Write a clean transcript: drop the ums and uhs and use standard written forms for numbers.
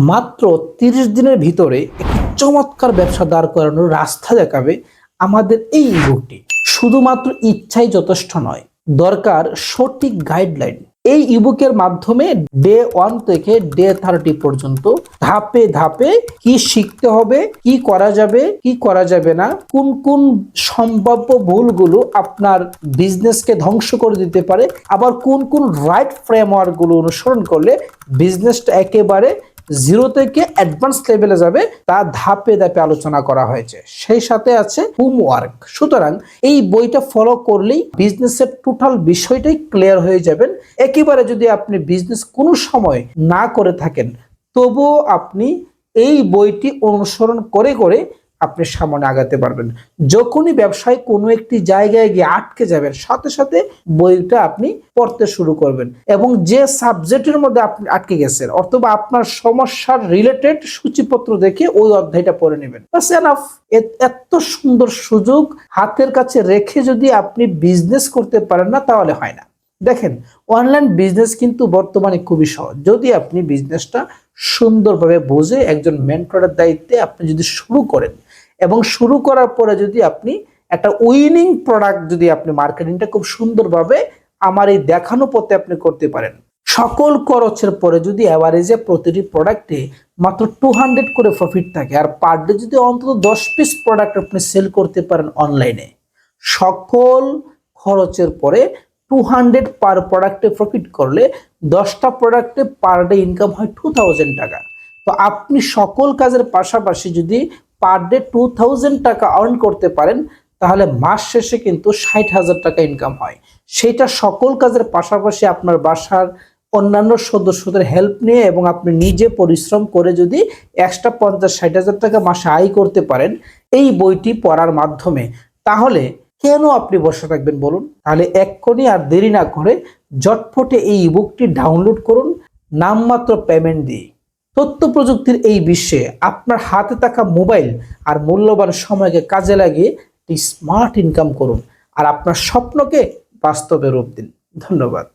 মাত্র ৩০ দিনের ভিতরে একটি চমৎকার ব্যবসা দাঁড় করানোর রাস্তা দেখাবে আমাদের এই ইবুকটি। শুধুমাত্র ইচ্ছাই যথেষ্ট নয়, দরকার সঠিক গাইডলাইন। এই ইবুকের মাধ্যমে ডে 1 থেকে ডে 30 পর্যন্ত ধাপে ধাপে কি শিখতে হবে, কি করা যাবে, কি করা যাবে না, কোন কোন সম্ভাব্য ভুলগুলো আপনার বিজনেসকে ধ্বংস করে দিতে পারে, আবার কোন কোন রাইট ফ্রেমওয়ার্ক গুলো অনুসরণ করলে বিজনেসটা একেবারে জিরো থেকে অ্যাডভান্স লেভেলে যাবে, তা ধাপে ধাপে আলোচনা করা হয়েছে। সেই সাথে আছে হোমওয়ার্ক। সুতরাং এই বইটা ফলো করলেই বিজনেসের টোটাল বিষয়টাই ক্লিয়ার হয়ে যাবেন। একেবারে যদি আপনি বিজনেস কোনো সময় না করে থাকেন, তবুও আপনি এই বইটি অনুসরণ করে করে আপনি সামনে আগাতে পারবেন। যখনই ব্যবসায় কোনো একটি জায়গায় গিয়ে আটকে যাবেন, সাথে সাথে বইটা আপনি পড়তে শুরু করবেন এবং যে সাবজেক্টের মধ্যে আপনি আটকে গেছেন অথবা আপনার সমস্যার রিলেটেড সূচিপত্র দেখে ওই অধ্যায়টা পড়ে নেবেন। বাস এনাফ। এত সুন্দর সুযোগ হাতের কাছে রেখে যদি আপনি বিজনেস করতে পারেন না, তাহলে হয় না। দেখেন, অনলাইন বিজনেস কিন্তু বর্তমানে খুবই সহজ যদি আপনি বিজনেসটা সুন্দরভাবে বুঝে একজন মেন্টরের দায়িত্বে আপনি যদি শুরু করেন এবং শুরু করার পরে যদি আপনি একটা উইনিং প্রোডাক্ট যদি আপনি মার্কেটিংটা খুব সুন্দরভাবে আমার এই দেখানো পথে আপনি করতে পারেন। সকল খরচের পরে যদি অ্যাভারেজে প্রতিটি প্রোডাক্টে মাত্র 200 করে প্রফিট থাকে আর পার ডে যদি অন্তত 10 পিস প্রোডাক্ট আপনি সেল করতে পারেন অনলাইনে, সকল খরচের পরে 200 পার প্রোডাক্টে প্রফিট করলে 10টা প্রোডাক্টে পার ডে ইনকাম হয় 2000 টাকা। তো আপনি সকল কাজের পাশাপাশি যদি পার ডে 2000 টাকা আর্ন করতে পারেন, তাহলে মাস শেষে কিন্তু 60,000 টাকা ইনকাম হয়। সেটা সকল কাজের পাশাপাশি আপনার বাসার অন্যান্য সদস্যদের হেল্প নিয়ে এবং আপনি নিজে পরিশ্রম করে যদি এক্সট্রা 50-60,000 টাকা মাসে আয় করতে পারেন এই বইটি পড়ার মাধ্যমে, তাহলে কেন আপনি বসে থাকবেন বলুন? তাহলে এক্ষুনি আর দেরি না করে ঝটপটে এই ইবুকটি ডাউনলোড করুন নামমাত্র পেমেন্ট দিয়ে। তথ্য প্রযুক্তির এই বিশ্বে আপনার হাতে থাকা মোবাইল আর মূল্যবান সময়কে কাজে লাগিয়ে স্মার্ট ইনকাম করুন আর আপনার স্বপ্নকে বাস্তবে রূপ দিন। ধন্যবাদ।